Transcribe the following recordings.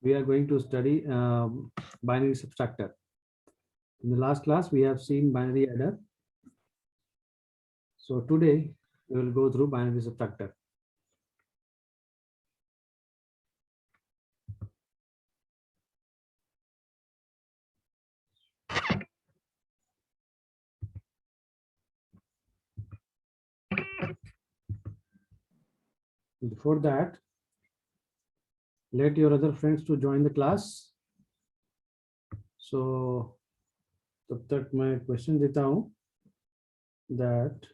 we are going to study binary subtractor. In the last class, we have seen binary adder. So today we will go through binary subtractor. Before that, let your other friends to join the class. So तब तक मैं question देता हूँ that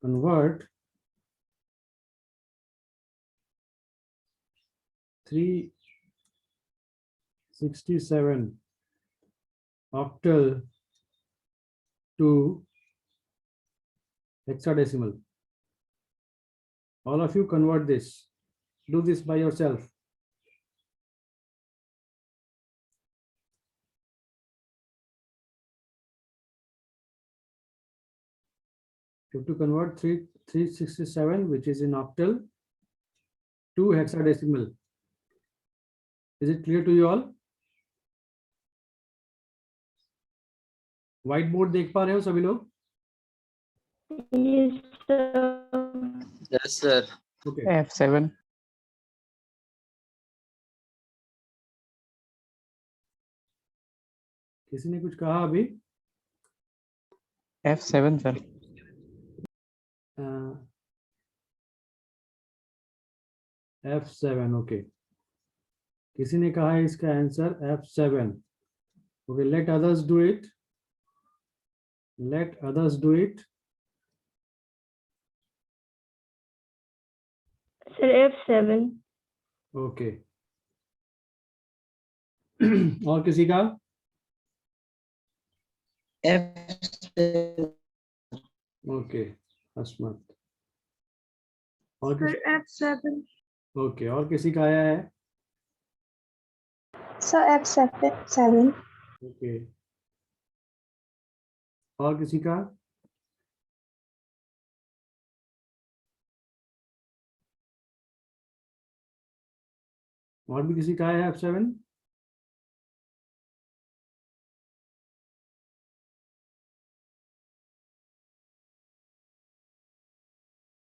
convert 367 octal to hexadecimal. All of you convert this. Do this by yourself. You have to convert 367, which is in octal, to hexadecimal. Is it clear to you all? Whiteboard देख पा रहे हो सभी लोग? Yes, sir. Okay. F7. किसी ने कुछ कहा अभी? F7 sir. F7. Okay. किसी ने कहा है इसका answer F7. Okay, let others do it. Let others do it. Sir, F7. Okay. और किसी का? Okay. अस्मत. और Sir, F7. Okay. और किसी का आया है? Sir, F7. Okay. और किसी का? और भी किसी का है F7?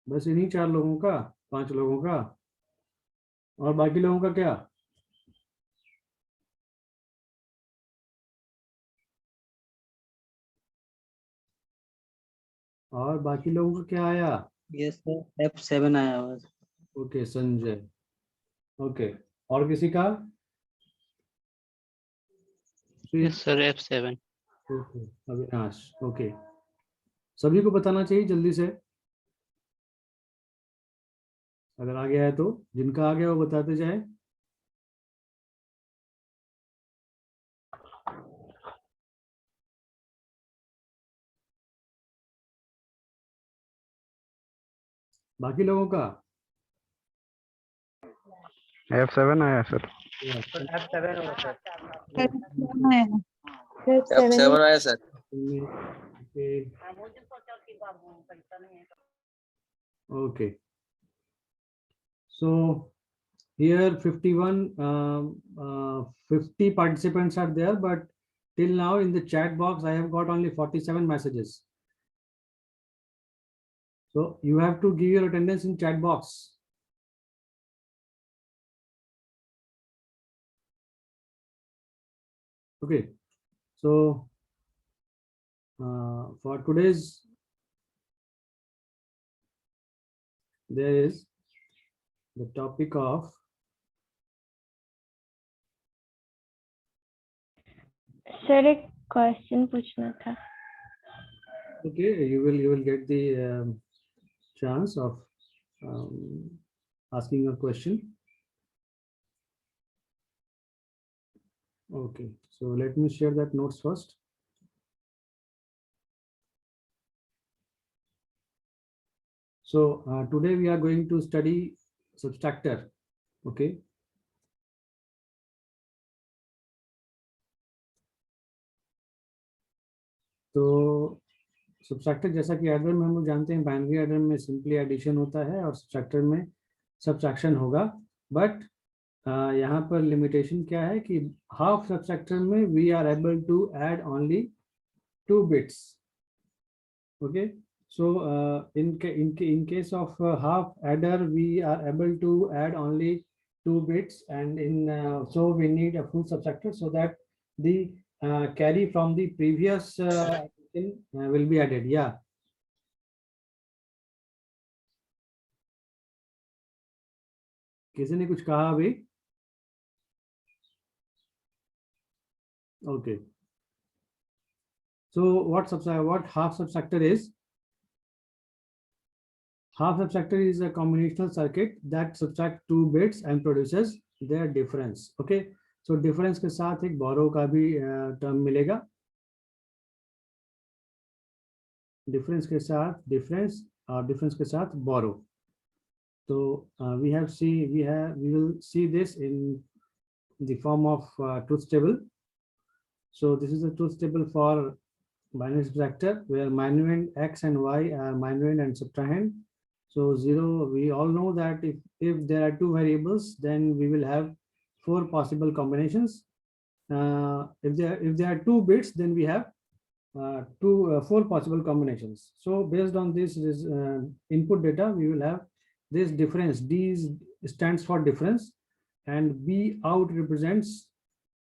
बस इन्हीं 4 लोगों का, 5 लोगों का, और बाकी लोगों का क्या? और बाकी लोगों का क्या आया? Yes, sir. F7 आया हुआ है. ओके संजय. ओके. और किसी का? Yes, sir. F7. Okay. Avinash. Okay. सभी को बताना चाहिए जल्दी से. अगर आ गया है तो जिनका आ गया वो बताते जाए. बाकी लोगों का? F7 आया सर. F7 होगा सर. F7 आया sir. Okay. So here 50 participants are there, but till now in the chat box I have got only 47 messages. So you have to give your attendance in chat box. Okay. So for today's, there is the topic of Sir, एक question पूछना था. okay, you will get the chance of asking a question. Okay, so let me share that notes first. So today we are going to study subtractor. Okay. तो subtractor जैसा कि adder में हम लोग जानते हैं, बाइनरी एडर में simply addition होता है और सबट्रैक्टर में सबट्रैक्शन होगा. बट यहाँ पर लिमिटेशन क्या है कि हाफ सबसेक्टर में we are able to add only 2 bits. Okay, so in case of half adder, we are able to add only 2 bits, and so we need a full subtractor so that the carry from the previous will be added. Yeah. किसी ने कुछ कहा अभी? Okay. So what half subtractor is? Half subtractor is a combinational circuit that subtract 2 bits and produces their difference. Okay, so difference के साथ एक borrow का भी term मिलेगा. Difference के साथ difference और difference के साथ borrow. So we will see this in the form of truth table. So this is the truth table for binary subtractor where minuend x and y are minuend and subtrahend. So 0, we all know that if there are 2 variables, then we will have 4 possible combinations. If there are 2 bits, then we have 4 possible combinations. So based on this input data, we will have this difference. D stands for difference, and B out represents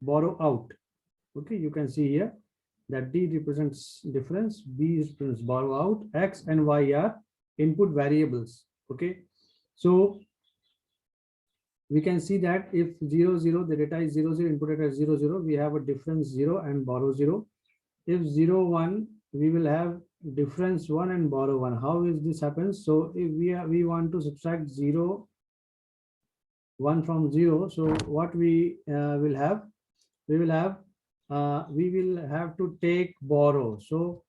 borrow out. Okay, you can see here that D represents difference, B represents borrow out, X and Y are input variables. Okay, so we can see that if 0 0, the data is 0 0, input data is 0 0, we have a difference 0 and borrow 0. If 0 1, we will have difference 1 and borrow 1. How is this happens? So if we want to subtract 0 1 from 0, so what we will have, we will have to take borrow. So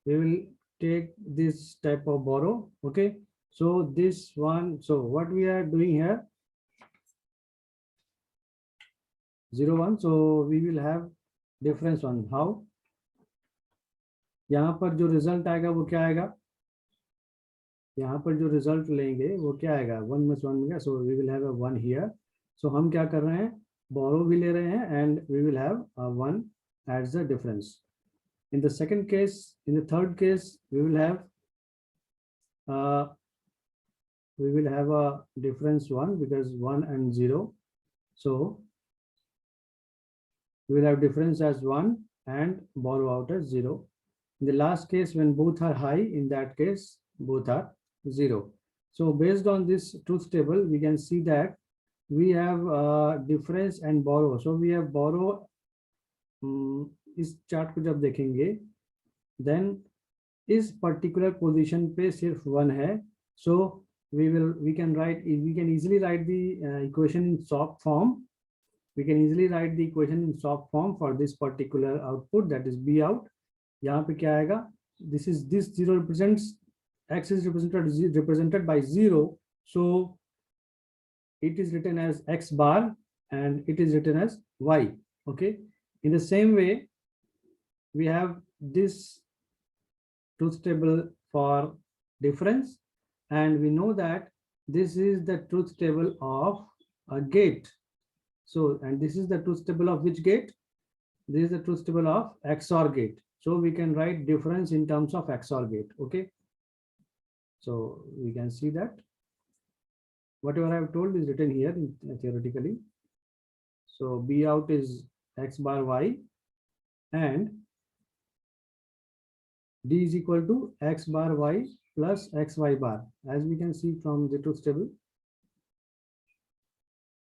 we will take this type of borrow. Okay, so this one, so what we are doing here, 0 1, so we will have difference 1. How? यहाँ पर जो result आएगा वो क्या आएगा? यहाँ पर जो रिजल्ट लेंगे वो क्या आएगा? 1 + 1 मिलेगा. So we will have a 1 here. So हम क्या कर रहे हैं? बोरो भी ले रहे हैं and we will have a 1 as the difference. In the second case, in the third case, we will have a difference 1 because 1 and 0. So we will have difference as 1 and borrow out as 0. In the last case, when both are high, in that case, both are 0. So based on this truth table, we can see that we have difference and borrow. So we have borrow. इस chart को जब देखेंगे, then इस particular position पे सिर्फ 1 है. So we can easily write the equation in soft form. We can easily write the equation in soft form for this particular output, that is B out. यहाँ पे क्या आएगा? This 0 represents, X is represented by 0. So it is written as X bar and it is written as Y. Okay. In the same way, we have this truth table for difference, and we know that this is the truth table of a gate. So, and this is the truth table of which gate? This is the truth table of XOR gate. So we can write difference in terms of XOR gate. Okay. So we can see that whatever I have told is written here theoretically. So B out is X bar Y and D is equal to X bar Y plus XY bar, as we can see from the truth table.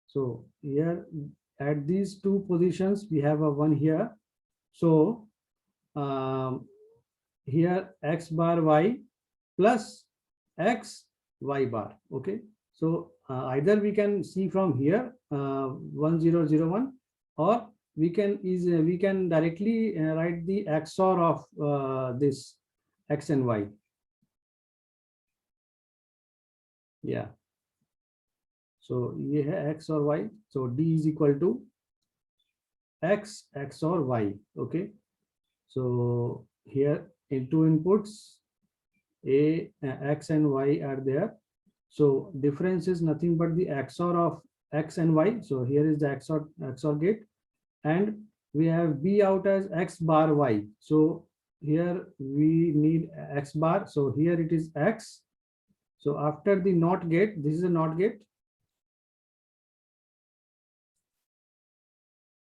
So here at these 2 positions, we have a 1 here. So here X bar Y plus X Y bar. Okay. So either we can see from here 1 0 0 1, or we can directly write the XOR of this X and Y. Yeah. So ये है X और Y. So D is equal to X XOR Y. Okay. So here in 2 inputs, X and Y are there. So difference is nothing but the XOR of X and Y. So here is the XOR gate, and we have B out as X bar Y. So here we need X bar. So here it is X. So after the NOT gate, this is a NOT gate.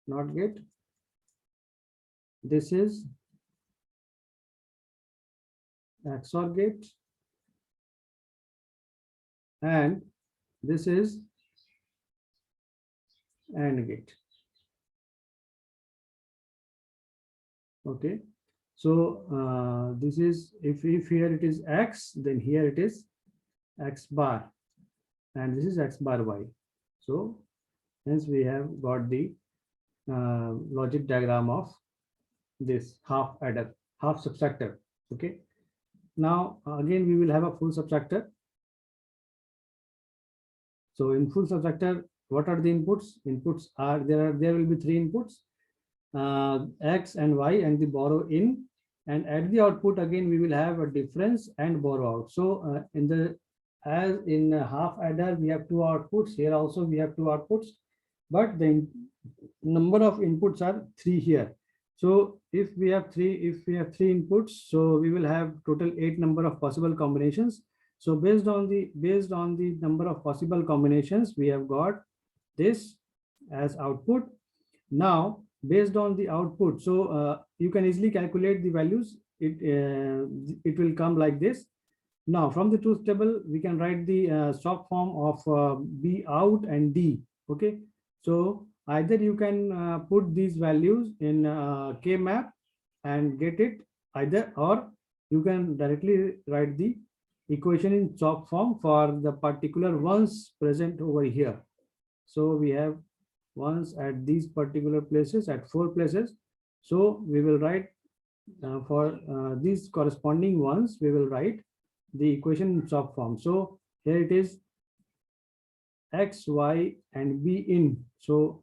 NOT gate. This is XOR gate, and this is AND gate. Okay, so this is if here it is X, then here it is X bar, and this is X bar Y. So hence we have got the logic diagram of this half adder, half subtractor. Okay, now again we will have a full subtractor. So in full subtractor, what are the inputs? Inputs are there will be three inputs, X and Y and the borrow in, and at the output again we will have a difference and borrow out. So as in half adder we have two outputs, here also we have two outputs, but the number of inputs are three here. So if we have three inputs, so we will have total 8 number of possible combinations. So based on the number of possible combinations, we have got this as output. Now based on the output, so you can easily calculate the values. It will come like this. Now from the truth table we can write the short form of B out and D. Okay, so either you can put these values in K map and get it either, or you can directly write the equation in chalk form for the particular ones present over here. So we have ones at these particular places, at 4 places. So we will write for these corresponding ones, we will write the equation in chalk form. So here it is X, Y and B in. So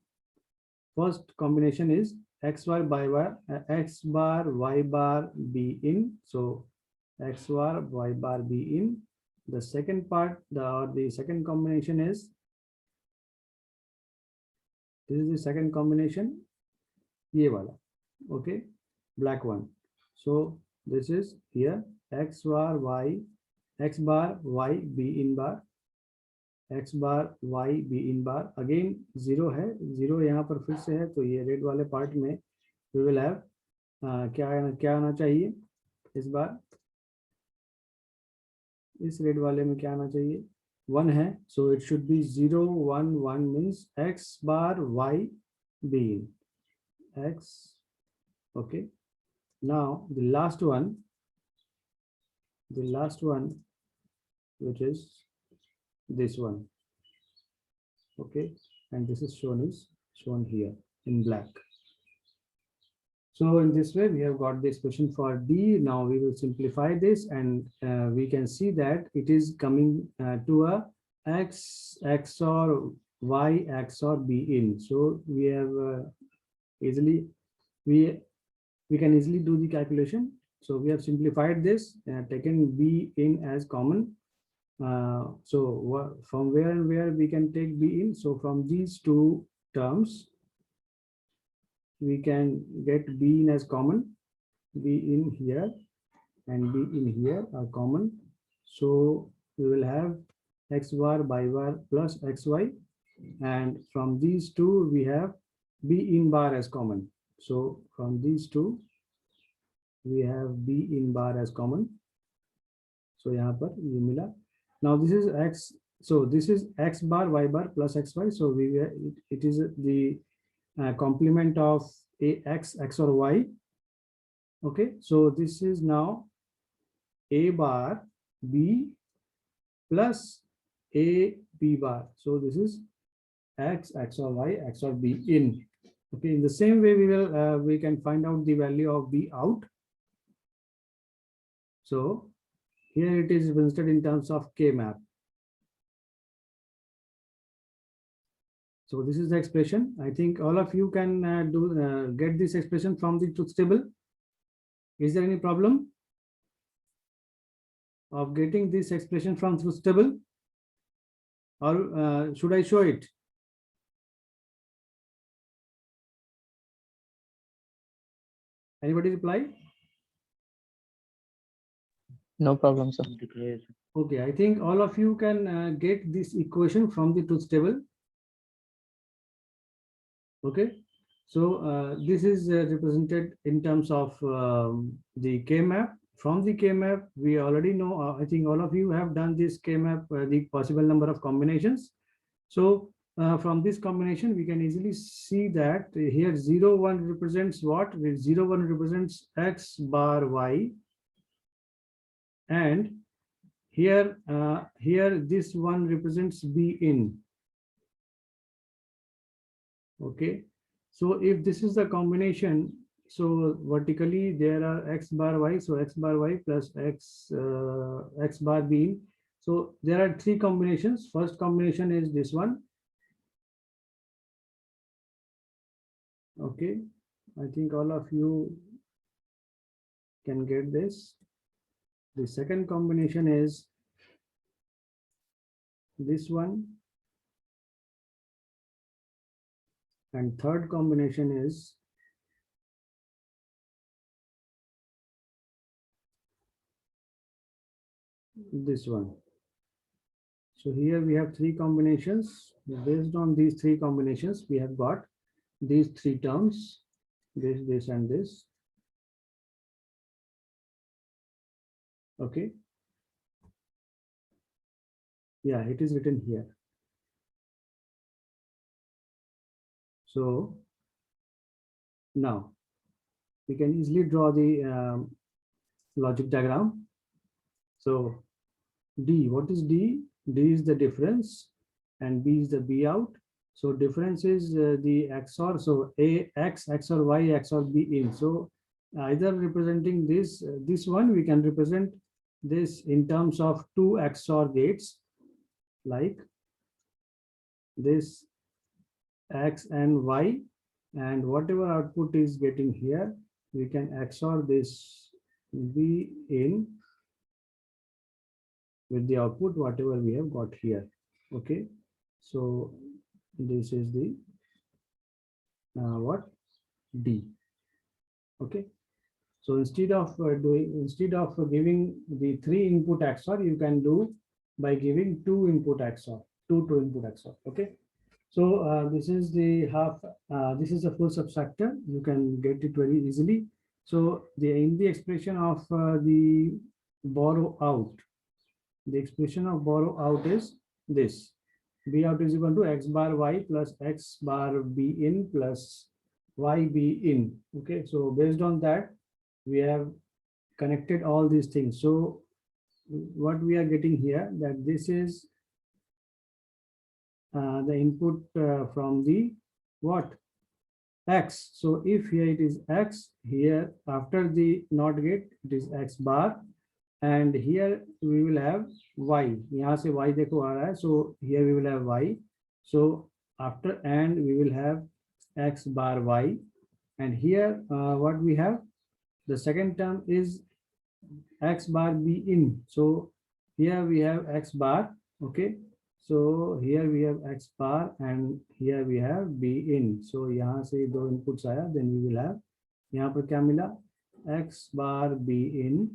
first combination is X bar, X bar, Y bar, B in. So X bar, Y bar, B in. The second part, the second combination is, this is the second combination, ye wala, okay, black one. So this is here X bar, Y, X bar, Y, B in bar, X bar, Y, B in bar. Again 0 है, 0 यहाँ पर फिर से है, तो ये red वाले part में we will have क्या आना चाहिए इस बार, इस रेड वाले में क्या आना चाहिए, 1 है. So it should be 0 1 1 means X bar, Y, B in X. Okay, now the last one which is this one. Okay, and this is shown here in black. So in this way we have got the expression for D. Now we will simplify this, and we can see that it is coming to a X XOR Y XOR B in. So we have we can easily do the calculation. So we have simplified this, taken B in as common. So from where and where we can take B in? So from these two terms we can get B in as common. B in here and B in here are common. So we will have X bar, Y bar plus XY, and from these two we have B in bar as common. So from these two we have B in bar as common. So यहाँ पर ये मिला. Now this is X. So this is X bar, Y bar plus XY. So it is the complement of X or Y. Okay, so this is now A bar B plus A B bar. So this is X or Y or B in. Okay, in the same way we can find out the value of B out. So here it is represented in terms of K map. So this is the expression. I think all of you can get this expression from the truth table. Is there any problem of getting this expression from truth table, or should I show it? Anybody reply? No problem, sir. Okay, I think all of you can get this equation from the truth table. Okay, so this is represented in terms of the K-map. From the K-map, we already know, I think all of you have done this K-map, the possible number of combinations. So from this combination, we can easily see that here 0, 1 represents what? 0, 1 represents X bar Y. And here, here this one represents B in. Okay, so if this is the combination, so vertically there are X bar Y, so X bar Y plus X bar B. So there are three combinations. First combination is this one. Okay, I think all of you can get this. The second combination is this one. And third combination is this one. So here we have three combinations. Based on these three combinations, we have got these three terms, this, and this. Okay. Yeah, it is written here. So now we can easily draw the logic diagram. So D, what is D? D is the difference and B is the B out. So difference is the XOR. So A X, XOR Y, XOR B in. So either representing this, this one, we can represent this in terms of two XOR gates, like this X and Y, and whatever output is getting here, we can XOR this B in with the output whatever we have got here. Okay, so this is the what? D. Okay, so instead of giving the 3 input XOR, you can do by giving 2 input XOR, 2 input XOR. Okay, so this is the half, this is a full subtractor. You can get it very easily. So in the expression of the borrow out, the expression of borrow out is this: B out is equal to X bar Y plus X bar B in plus Y B in. Okay, so based on that, we have connected all these things. So what we are getting here, that this is the input from the what? X. So if here it is X, here after the NOT gate it is X bar, and here we will have Y. यहाँ से Y देखो आ रहा है, so here we will have Y. So after AND we will have X bar Y, and here what we have, the second term is X bar B in. So here we have X bar. Okay, so here we have X bar and here we have B in. So यहाँ से दो inputs आया, then we will have, यहाँ पर क्या मिला? X bar B in.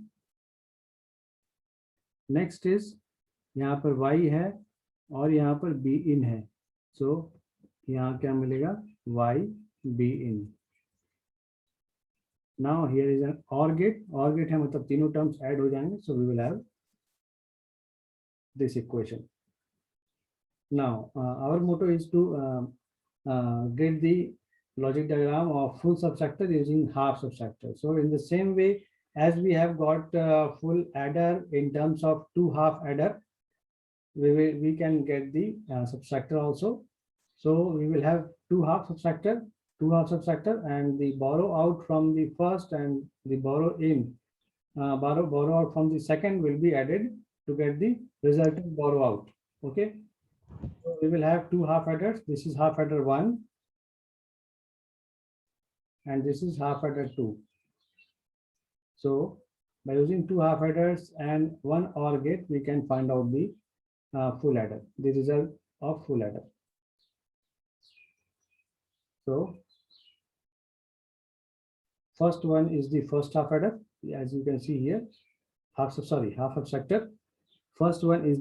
Next is यहाँ पर Y है और यहाँ पर B in है. So यहाँ क्या मिलेगा? Y B in. Now here is an OR gate. OR gate है मतलब तीनों terms add हो जाएंगे. So we will have this equation. Now our motto is to get the logic diagram of full subtractor using half subtractor. So in the same way as we have got full adder in terms of 2 half adder, we can get the subtractor also. So we will have 2 half subtractor, and the borrow out from the first and the borrow in, borrow out from the second will be added to get the resulting borrow out. Okay, so we will have 2 half adders. This is half adder 1 and this is half adder 2. So by using 2 half adders and 1 OR gate, we can find out the full adder, the result of full adder. So First one is the first half adder, as you can see here. Half subtractor. First one is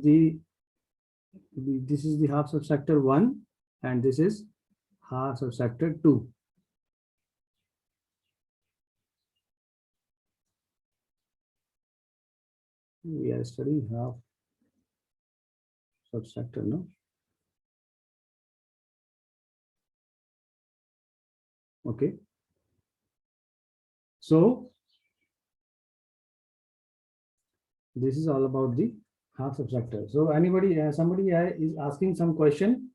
this is the half subtractor 1, and this is half subtractor 2. We are studying half subtractor, no? Okay. So this is all about the half subtractor. So anybody, somebody is asking some question.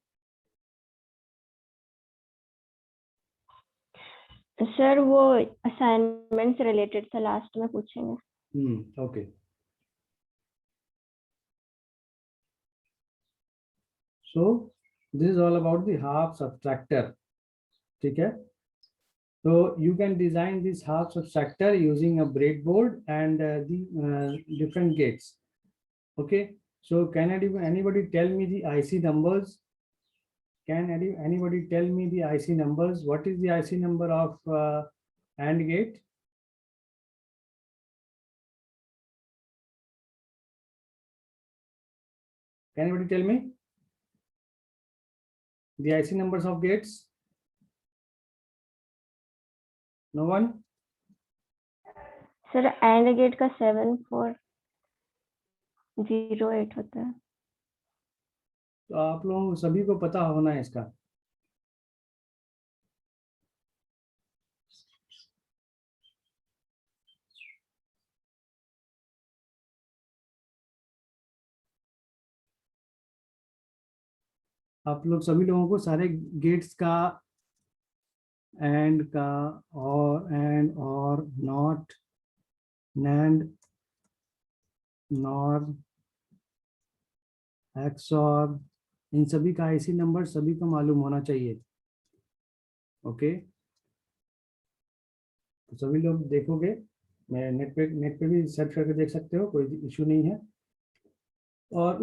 Sir वो assignment से related था, last में पूछेंगे. Okay. So this is all about the half subtractor. Okay. So you can design this half subtractor using a breadboard and the different gates. Okay. So can anybody tell me the IC numbers? Can anybody tell me the IC numbers? What is the IC number of AND gate? Can anybody tell me the IC numbers of gates? No one? Sir and gate का 7408 होता है. तो आप लोगों सभी को पता होना है इसका. आप लोग सभी लोगों को सारे गेट्स का एंड का और नॉट नैंड नॉर एक्सऑर इन सभी का आईसी नंबर सभी को मालूम होना चाहिए. ओके. तो सभी लोग देखोगे, मैं नेट पे भी सर्च करके देख सकते हो, कोई इशू नहीं है. और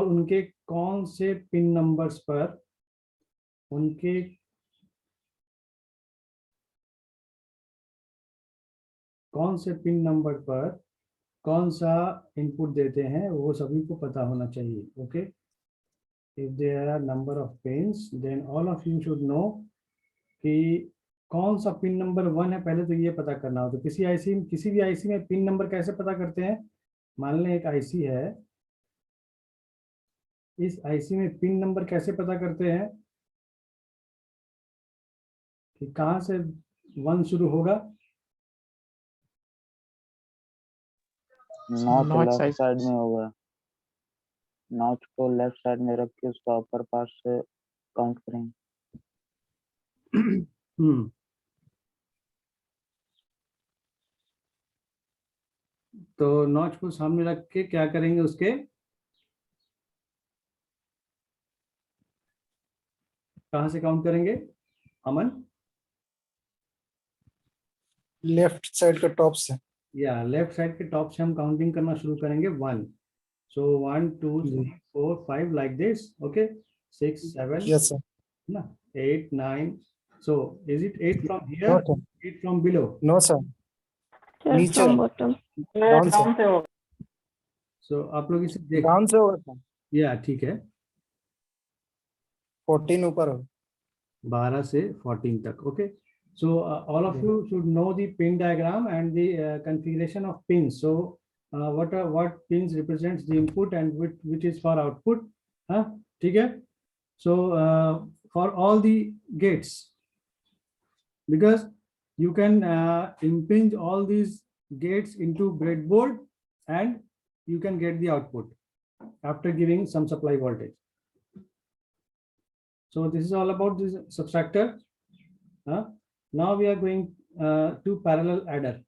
उनके कौन से पिन नंबर्स पर उनके कौन से पिन नंबर पर कौन सा इनपुट देते हैं वो सभी को पता होना चाहिए. Okay. If there are number of pins then all of you should know कि कौन सा पिन नंबर 1 है, पहले तो ये पता करना हो. तो किसी भी आईसी में पिन नंबर कैसे पता करते हैं? मान लें एक आईसी है, इस आईसी में पिन नंबर कैसे पता करते हैं कि कहां से 1 शुरू होगा? नॉट लेफ्ट साइड में होगा. नॉट को लेफ्ट साइड में रख के उसका अपर पार्ट से काउंट करेंगे. तो नॉच को सामने रख के क्या करेंगे? उसके कहां से काउंट करेंगे अमन? लेफ्ट साइड के टॉप से. या लेफ्ट साइड के टॉप से हम काउंटिंग करना शुरू करेंगे 1. So 1 2 3 4 5 like this. Okay. 6 7 yes sir. ना 8 9. So is it 8 from here, no sir. 8 from below? No sir. Sir नीचे. From bottom. डाउन से. सो आप लोग इसे देख. डाउन से होगा सर. या ठीक है. 14 ऊपर हो. 12 से 14 तक. Okay. So all of you should know the pin diagram and the configuration of pins. So what pins represents the input and which is for output. ठीक है. So for all the gates, because you can impinge all these gates into breadboard and you can get the output after giving some supply voltage. So this is all about this subtractor. Now we are going to parallel adder.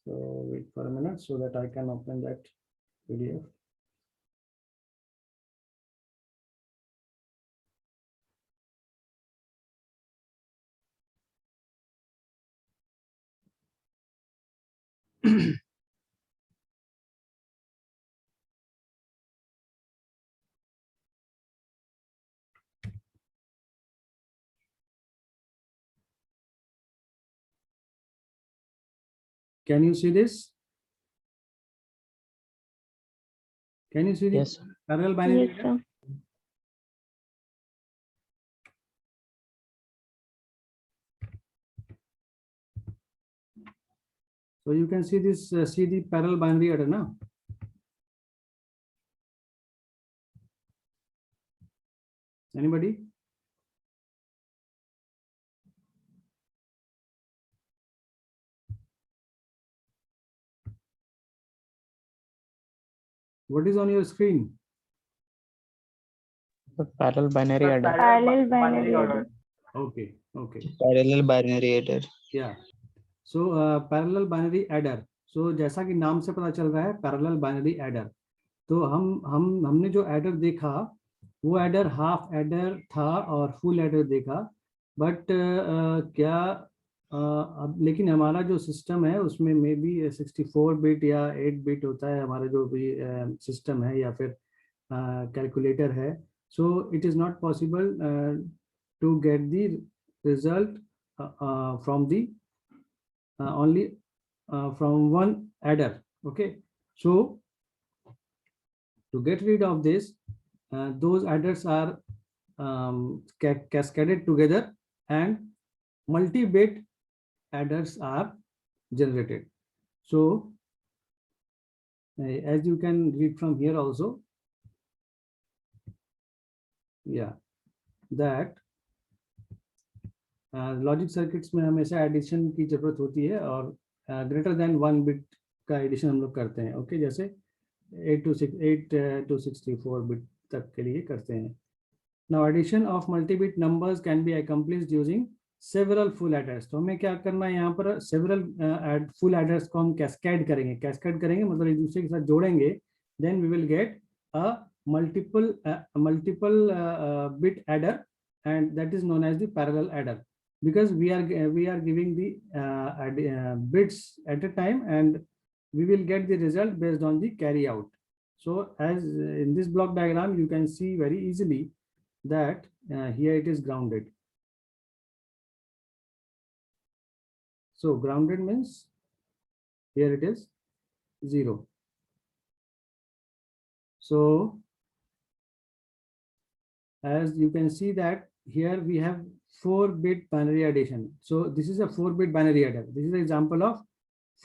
So wait for a minute so that I can open that PDF. Can you see this? Can you see the Yes, sir. parallel binary? Yes, sir. So you can see this, see the parallel binary adder now. Anybody? What is on your screen? The parallel binary adder. Parallel binary adder. Okay, okay. Parallel binary adder Yeah. So parallel binary adder. So जैसा कि नाम से पता चल रहा है parallel binary adder. तो हमने जो एडर देखा वो एडर हाफ एडर था और फुल एडर देखा, बट क्या अब लेकिन हमारा जो सिस्टम है उसमें मे बी 64 बिट या 8 बिट होता है हमारा जो भी सिस्टम है या फिर कैलकुलेटर है. So it is not possible to get the result from the only from one adder. Okay, so to get rid of this, those adders are cascaded together and multi-bit adders are generated. So as you can read from here also, yeah, that logic circuits में हमेशा addition की जरूरत होती है और greater than 1 bit का addition हम लोग करते हैं. ओके, जैसे 8 to 64 बिट तक के लिए करते हैं. Now addition of multi bit numbers can be accomplished using several full adders. तो हमें क्या करना है यहाँ पर, सेवरल फुल एडर्स को हम कैस्केड करेंगे. कैस्केड करेंगे मतलब एक दूसरे के साथ जोड़ेंगे, then we will get a multiple bit adder and that is known as the parallel adder, because we are giving the bits at a time and we will get the result based on the carry out. So as in this block diagram you can see very easily that here it is grounded. So grounded means here it is 0. So as you can see that here we have 4-bit binary addition. So this is a 4-bit binary adder. This is an example of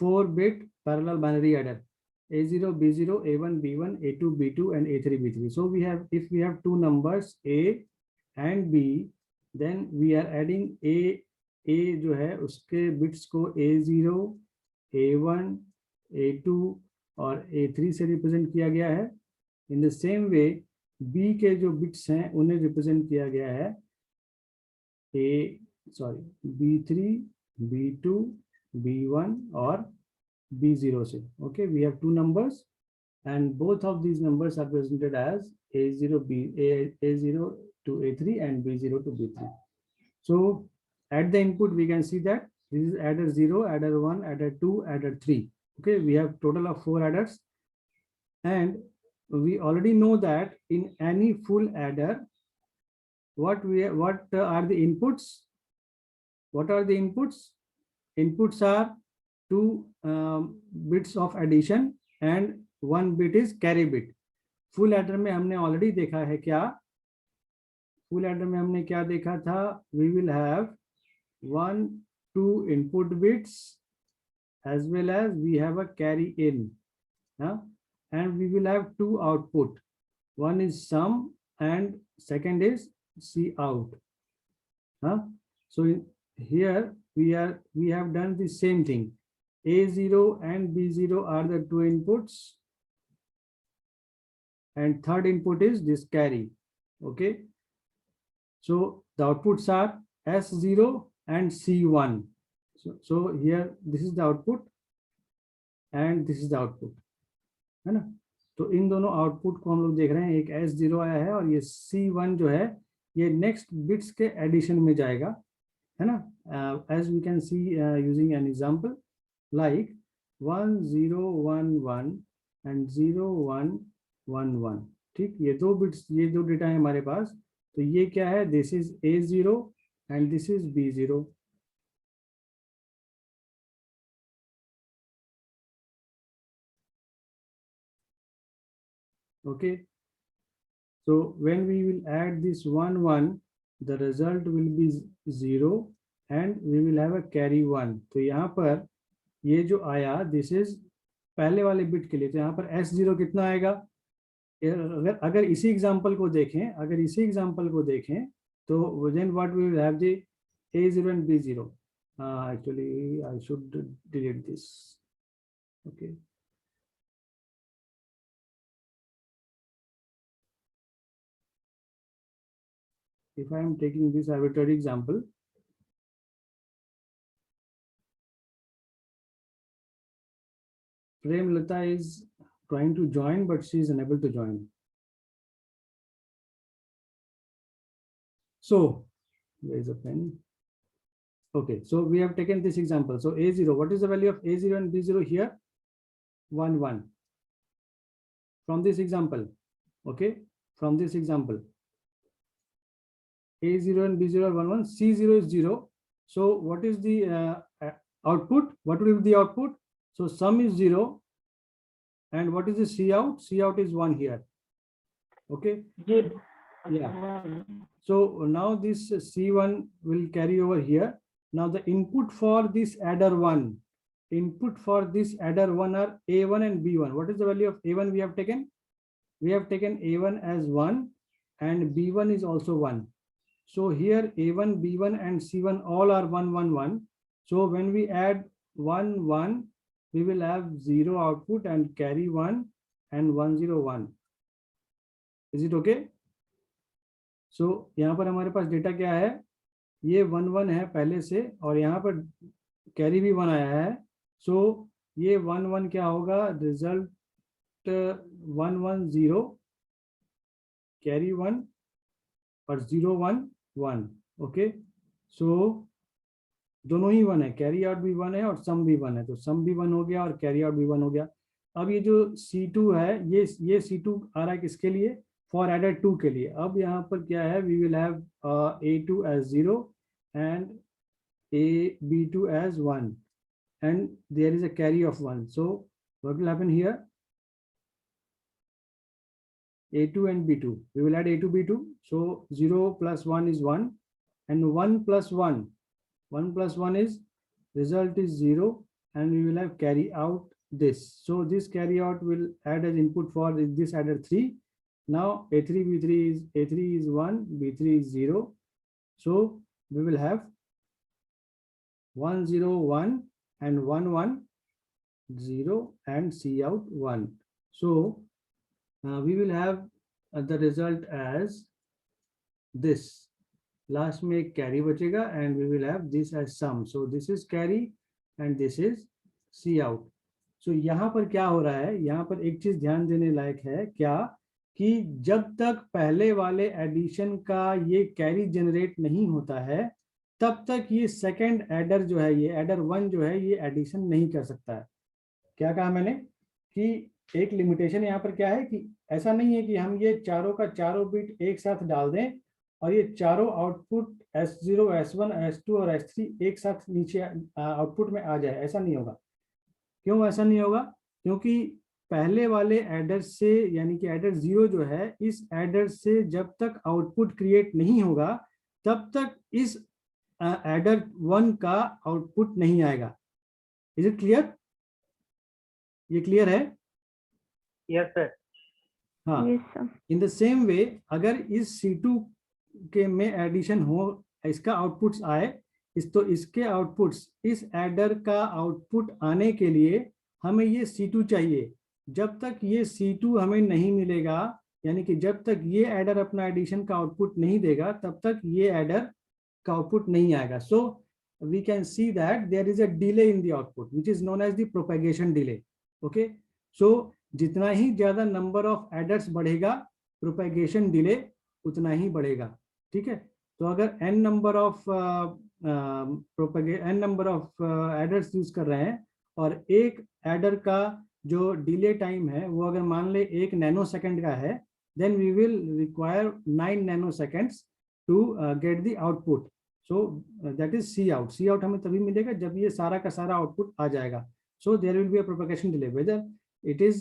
4-bit parallel binary adder. A0, B0, A1, B1, A2, B2 and A3, B3. So we have, if we have two numbers A and B, then we are adding A जो है उसके bits को A0, A1, A2 और A3 से represent किया गया है. In the same way B के जो बिट्स हैं उन्हें रिप्रेजेंट किया गया है B3, B2, B1 और B0 से. Okay, we have two numbers and both of these numbers are presented as A0 to A3 and B0 to B3. So at the input we can see that this is adder 0, adder 1, adder 2, adder 3. Okay, we have total of 4 adders, and we already know that in any full adder what are the inputs? What are the inputs? Inputs are 2 bits of addition and 1 bit is carry bit. Full adder में हमने already देखा है क्या? Full adder में हमने क्या देखा था? We will have 1, 2 input bits as well as we have a carry in, and we will have 2 output. One is sum and second is C out. So here we have done the same thing. A0 and B0 are the 2 inputs, and third input is this carry. Okay, so the outputs are S0 and C1. So here this is the output and this is the output, है ना. तो इन दोनों output को हम लोग देख रहे हैं, एक S0 आया है और ये C1 जो है ये नेक्स्ट बिट्स के एडिशन में जाएगा, है ना. As we can see using an example like 1 0 1 1 and 0 1 1 1. ठीक, ये 2 बिट्स, ये 2 डेटा है हमारे पास. तो ये क्या है? This is A0 and this is B0. Okay, so when we will add this 1 1, the result will be 0 and we will have a carry 1. तो यहाँ पर ये जो आया, this is पहले वाले बिट के लिए, तो यहाँ पर S0 कितना आएगा? अगर इसी एग्जांपल को देखें, तो then what we will have the A0 and B0. Actually I should delete this. Okay. If I am taking this arbitrary example, Premlata is trying to join, but she is unable to join. So, where is the pen? Okay, so we have taken this example. So A0, what is the value of A0 and B0 here? 1 1. From this example, okay, from this example, A0 and B0 are 1 1, C0 is 0. So what is the output? What will be the output? So sum is 0. And what is the C out? C out is 1 here. Okay. Yeah. So now this C1 will carry over here. Now the input for this adder 1. Input for this adder 1 are A1 and B1. What is the value of A1 we have taken? We have taken A1 as 1 and B1 is also 1. So here A1, B1 and C1 all are 1 1 1. So when we add 1 1, we will have 0 output and carry 1 and 1 0 1. Is it okay? So यहाँ पर हमारे पास data क्या है? ये 1 1 है पहले से और यहाँ पर कैरी भी 1 आया है. So ये 1 1 क्या होगा? रिजल्ट 1 1 0, कैरी 1 और 0 1 1. ओके, सो दोनों ही 1 है, कैरी आउट भी 1 है और सम भी 1 है. तो सम भी 1 हो गया और कैरी आउट भी 1 हो गया. अब ये जो C2 है, ये C2 आ रहा है किसके लिए? फॉर एडर 2 के लिए. अब यहाँ पर क्या है? We will have A2 as 0 and B2 as 1 and there is a carry of 1. So what will happen here? A2 and B2. We will add A2, B2. So 0 plus 1 is 1 and 1 plus 1. 1 plus 1 is, result is 0 and we will have carry out this. So this carry out will add as input for this adder 3. Now A3, B3 is, A3 is 1, B3 is 0. So we will have 1 0 1 and 1 1 0 and C out 1. So we will have the result as this. Last में एक carry बचेगा and we will have this as sum. So this is carry and this is C out. So यहाँ पर क्या हो रहा है? यहाँ पर एक चीज ध्यान देने लायक है क्या, कि जब तक पहले वाले एडिशन का ये कैरी जनरेट नहीं होता है तब तक ये सेकंड एडर जो है, ये एडर 1 जो है, ये एडिशन नहीं कर सकता है. क्या कहा मैंने? कि एक लिमिटेशन यहाँ पर क्या है कि ऐसा नहीं है कि हम ये चारों का चारों बिट एक साथ डाल दें और ये चारों आउटपुट S0, S1, S2 और S3 एक साथ नीचे आउटपुट में आ जाए. ऐसा नहीं होगा. क्यों ऐसा नहीं होगा? क्योंकि पहले वाले एडर से, यानी कि एडर 0 जो है, इस एडर से जब तक आउटपुट क्रिएट नहीं होगा तब तक इस एडर 1 का आउटपुट नहीं आएगा. Is it clear? ये क्लियर है? Yes, sir. हाँ. Yes, sir. In the same way अगर इस C2 के में एडिशन हो, इसका आउटपुट्स आए, तो इसके आउटपुट्स, इस एडर का आउटपुट आने के लिए हमें ये C2 चाहिए. जब तक ये C2 हमें नहीं मिलेगा, यानी कि जब तक ये एडर अपना एडिशन का आउटपुट नहीं देगा तब तक ये एडर का आउटपुट नहीं आएगा. सो we can see that there is a delay in the output which is known as the propagation delay. Okay, so जितना ही ज्यादा नंबर ऑफ एडर्स बढ़ेगा, प्रोपेगेशन डिले उतना ही बढ़ेगा. ठीक है, तो अगर n number of aiders use कर रहे हैं और एक एडर का जो डिले टाइम है वो अगर मान ले 1 नैनो सेकेंड का है, then we will require 9 nanoseconds to get the output. So that is C out. C out हमें तभी मिलेगा जब ये सारा का सारा आउटपुट आ जाएगा. So there will be a propagation delay, whether it is